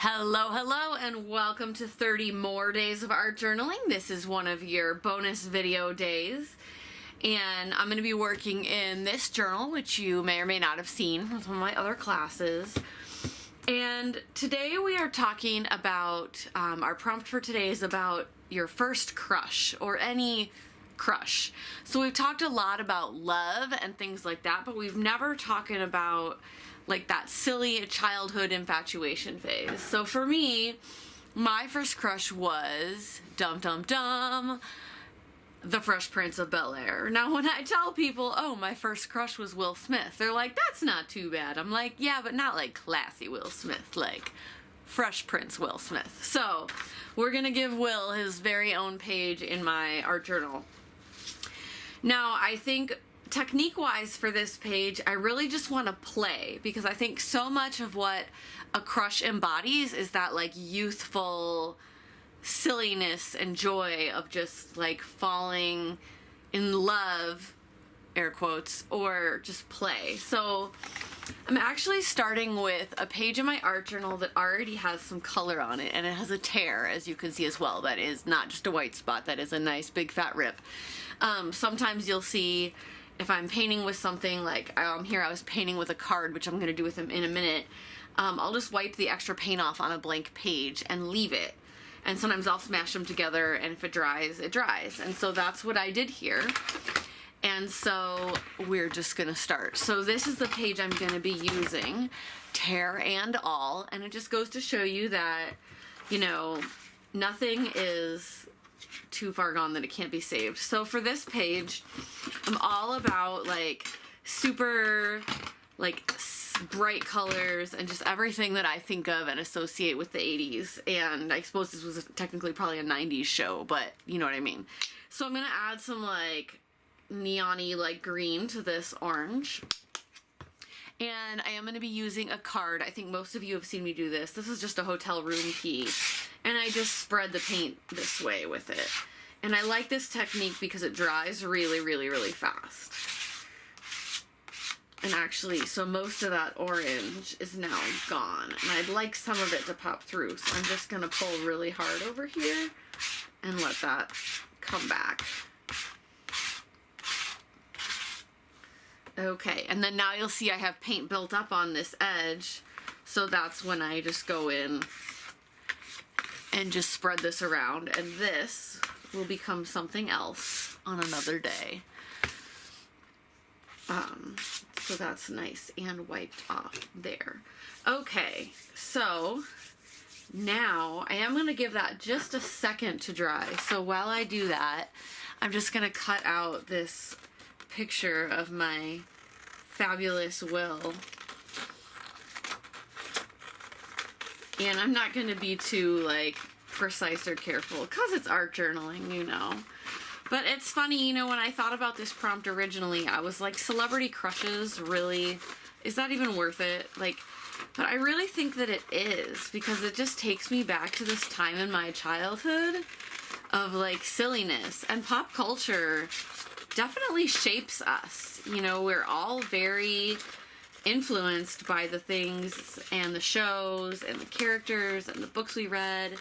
Hello, hello, and welcome to 30 more days of art journaling. This is one of your bonus video days, and I'm going to be working in this journal, which you may or may not have seen from some of my other classes. And today we are talking about, our prompt for today is about your first crush, or any crush. So we've talked a lot about love and things like that, but we've never talking about like that silly childhood infatuation phase. So for me, my first crush was Dum Dum Dum, the Fresh Prince of Bel-Air. Now when I tell people, oh, my first crush was Will Smith, they're like, that's not too bad. I'm like, yeah, but not like classy Will Smith, like Fresh Prince Will Smith. So we're gonna give Will his very own page in my art journal. Now I think technique-wise for this page, I really just want to play, because I think so much of what a crush embodies is that like youthful silliness and joy of just like falling in love, air quotes, or just play. So I'm actually starting with a page in my art journal that already has some color on it, and it has a tear, as you can see as well. That is not just a white spot, that is a nice big fat rip. Sometimes you'll see, if I'm painting with something, like here I was painting with a card, which I'm going to do with them in a minute, I'll just wipe the extra paint off on a blank page and leave it. And sometimes I'll smash them together, and if it dries, it dries. And so that's what I did here. And so we're just going to start. So this is the page I'm going to be using, tear and all, and it just goes to show you that, you know, nothing is too far gone that it can't be saved. So for this page, I'm all about like super like bright colors and just everything that I think of and associate with the 80s. And I suppose this was technically probably a 90s show, but you know what I mean. So I'm gonna add some like neon-y like green to this orange. And I am going to be using a card. I think most of you have seen me do this. This is just a hotel room key. And I just spread the paint this way with it. And I like this technique because it dries really, really, really fast. And actually, so most of that orange is now gone. And I'd like some of it to pop through. So I'm just going to pull really hard over here and let that come back. Okay, and then now you'll see I have paint built up on this edge, so that's when I just go in and just spread this around, and this will become something else on another day. So that's nice and wiped off there. Okay, so now I am going to give that just a second to dry. So while I do that, I'm just going to cut out this picture of my fabulous Will. And I'm not going to be too like precise or careful because it's art journaling, you know. But it's funny, you know, when I thought about this prompt originally, I was like, celebrity crushes, really? Is that even worth it? Like, but I really think that it is, because it just takes me back to this time in my childhood of like silliness, and pop culture definitely shapes us. You know, we're all very influenced by the things and the shows and the characters and the books we read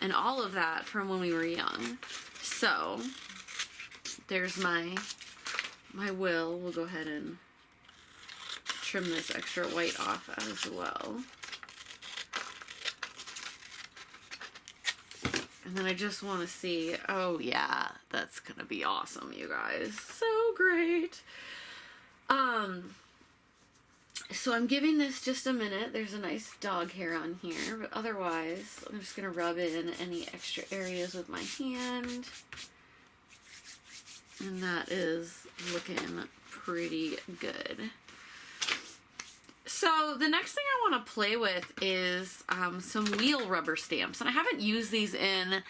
and all of that from when we were young. So there's my Will. We'll go ahead and trim this extra white off as well. And then I just want to see, oh yeah, that's gonna be awesome, you guys. So great. So I'm giving this just a minute. There's a nice dog hair on here, but otherwise, I'm just gonna rub in any extra areas with my hand. And that is looking pretty good. So the next thing I want to play with is some wheel rubber stamps. And I haven't used these in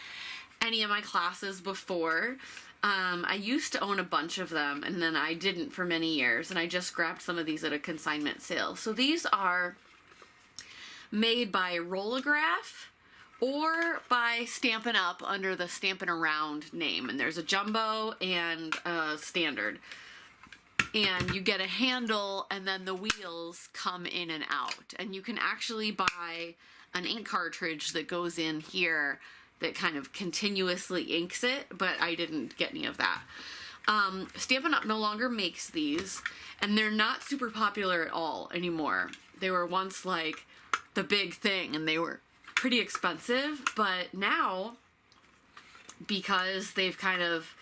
any of my classes before. I used to own a bunch of them, and then I didn't for many years. And I just grabbed some of these at a consignment sale. So these are made by Rollograph or by Stampin' Up! Under the Stampin' Around name. And there's a jumbo and a standard. and you get a handle, and then the wheels come in and out. And you can actually buy an ink cartridge that goes in here that kind of continuously inks it, but I didn't get any of that. Stampin' Up! No longer makes these, and they're not super popular at all anymore. They were once like the big thing, and they were pretty expensive, but now, because they've kind of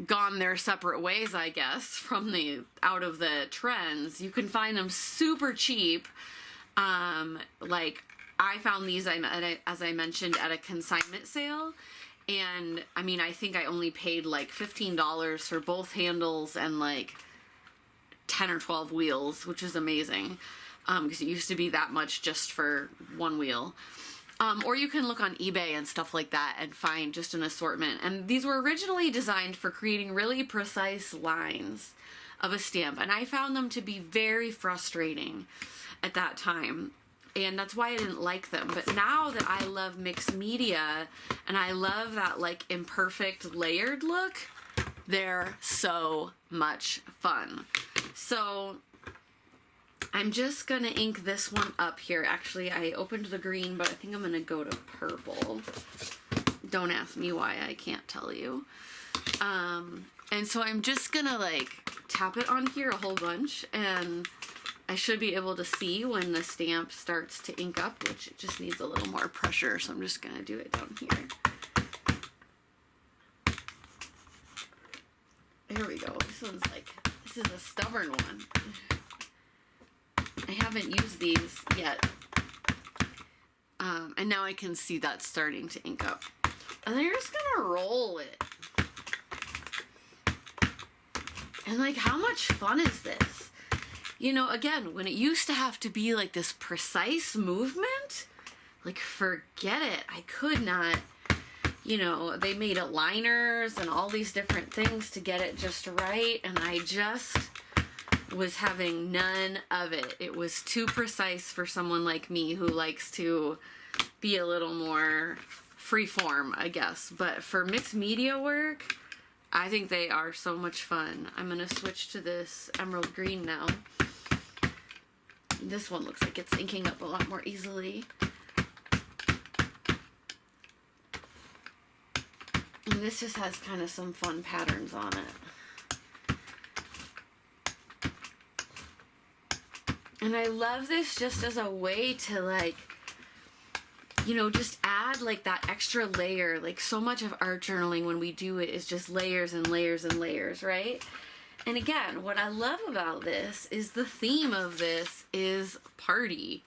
gone their separate ways, I guess, from the out of the trends, you can find them super cheap. Like I found these, as I mentioned, at a consignment sale, and I mean, I think I only paid like $15 for both handles and like 10 or 12 wheels, which is amazing, because it used to be that much just for one wheel. Or you can look on eBay and stuff like that and find just an assortment. And these were originally designed for creating really precise lines of a stamp, and I found them to be very frustrating at that time. And that's why I didn't like them. But now that I love mixed media and I love that like imperfect layered look, they're so much fun. So I'm just gonna ink this one up here. Actually, I opened the green, but I think I'm gonna go to purple. Don't ask me why, I can't tell you. And so I'm just gonna like tap it on here a whole bunch, and I should be able to see when the stamp starts to ink up, which it just needs a little more pressure, so I'm just gonna do it down here. There we go. This is a stubborn one. I haven't used these yet. And now I can see that starting to ink up. And then you're just gonna roll it. And like, how much fun is this? You know, again, when it used to have to be like this precise movement, like forget it. I could not, you know, they made aligners and all these different things to get it just right, and I just was having none of it. It was too precise for someone like me who likes to be a little more freeform, I guess. But for mixed media work, I think they are so much fun. I'm gonna switch to this emerald green now. This one looks like it's inking up a lot more easily. And this just has kind of some fun patterns on it. And I love this just as a way to like, you know, just add like that extra layer. Like so much of art journaling when we do it is just layers and layers and layers, right? And again, what I love about this is the theme of this is party.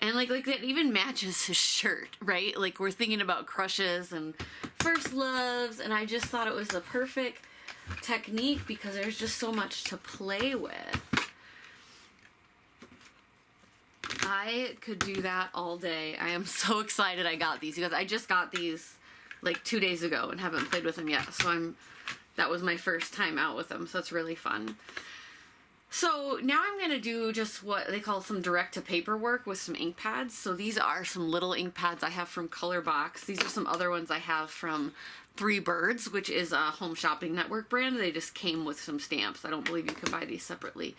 And like that even matches his shirt, right? Like we're thinking about crushes and first loves, and I just thought it was the perfect technique because there's just so much to play with. I could do that all day. I am so excited I got these because I just got these like 2 days ago and haven't played with them yet. So that was my first time out with them, so it's really fun. So now I'm going to do just what they call some direct to paper work with some ink pads. So these are some little ink pads I have from Colorbox. These are some other ones I have from Three Birds, which is a Home Shopping Network brand. They just came with some stamps. I don't believe you can buy these separately.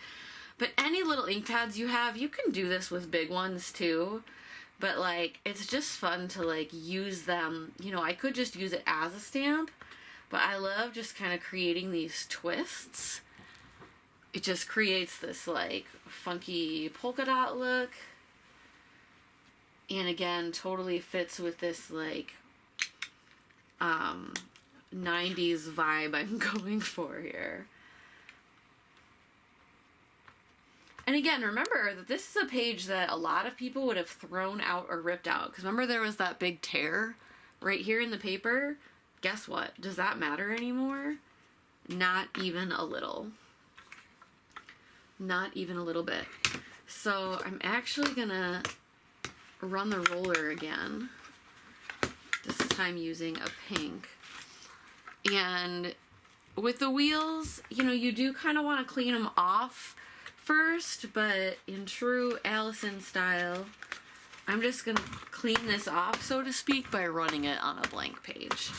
But any little ink pads you have, you can do this with big ones too. But like, it's just fun to like use them. You know, I could just use it as a stamp, but I love just kind of creating these twists. It just creates this like funky polka dot look. And again, totally fits with this like 90s vibe I'm going for here. And again, remember that this is a page that a lot of people would have thrown out or ripped out. Because remember there was that big tear right here in the paper? Guess what? Does that matter anymore? Not even a little. Not even a little bit. So I'm actually gonna run the roller again. This time using a pink. And with the wheels, you know, you do kind of want to clean them off first, but in true Allison style, I'm just gonna clean this off, so to speak, by running it on a blank page.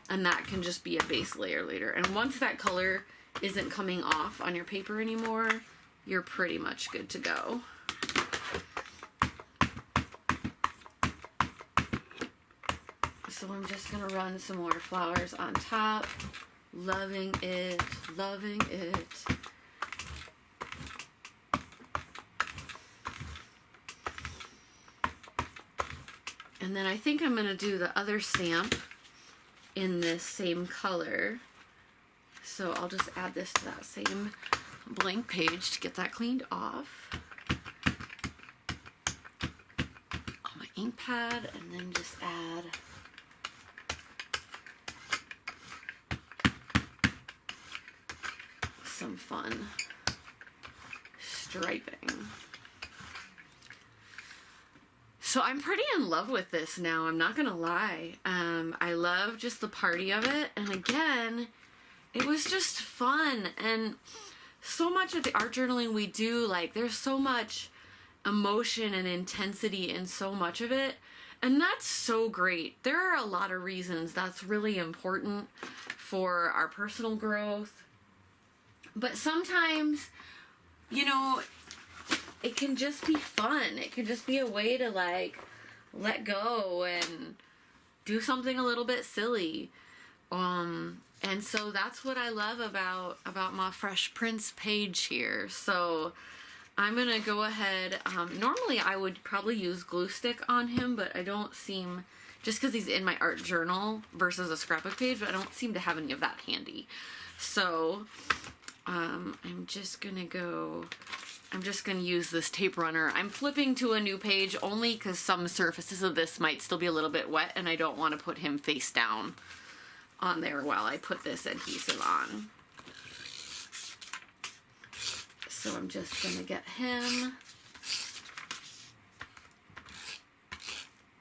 And that can just be a base layer later. And once that color isn't coming off on your paper anymore, you're pretty much good to go. So I'm just gonna run some more flowers on top. Loving it, loving it. And then I think I'm gonna do the other stamp in this same color. So I'll just add this to that same blank page to get that cleaned off. On my ink pad, and then just add some fun striping. So I'm pretty in love with this now, I'm not gonna lie. I love just the party of it, and again, it was just fun, and so much of the art journaling we do, like, there's so much emotion and intensity in so much of it, and that's so great. There are a lot of reasons that's really important for our personal growth, but sometimes, you know, it can just be fun. It can just be a way to, like, let go and do something a little bit silly. And so that's what I love about my Fresh Prince page here. So I'm gonna go ahead, normally I would probably use glue stick on him, but I don't seem, just because he's in my art journal versus a scrapbook page, but I don't seem to have any of that handy. So I'm just gonna use this tape runner. I'm flipping to a new page only because some surfaces of this might still be a little bit wet, and I don't want to put him face down on there while I put this adhesive on. So I'm just gonna get him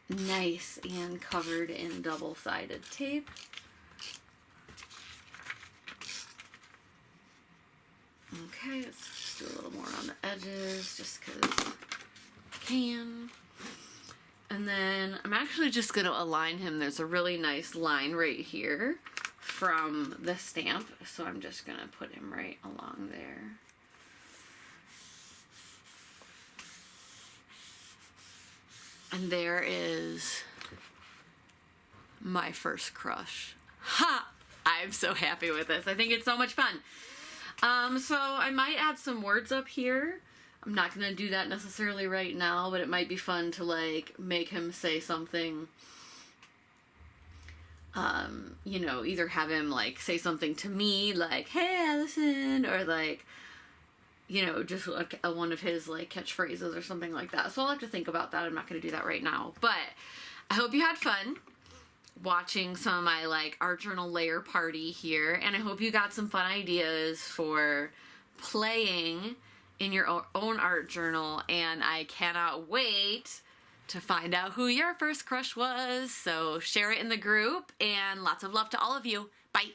nice and covered in double-sided tape. Okay, let's just do a little more on the edges just because I can. And then I'm actually just going to align him. There's a really nice line right here from the stamp, so I'm just going to put him right along there. And there is my first crush. Ha! I'm so happy with this. I think it's so much fun. So I might add some words up here. I'm not gonna do that necessarily right now, but it might be fun to, like, make him say something, you know, either have him, like, say something to me, like, hey, Allison, or, like, you know, just like one of his, like, catchphrases or something like that. So I'll have to think about that. I'm not gonna do that right now, but I hope you had fun watching some of my, like, art journal layer party here, and I hope you got some fun ideas for playing in your own art journal, and I cannot wait to find out who your first crush was. So share it in the group, and lots of love to all of you. Bye.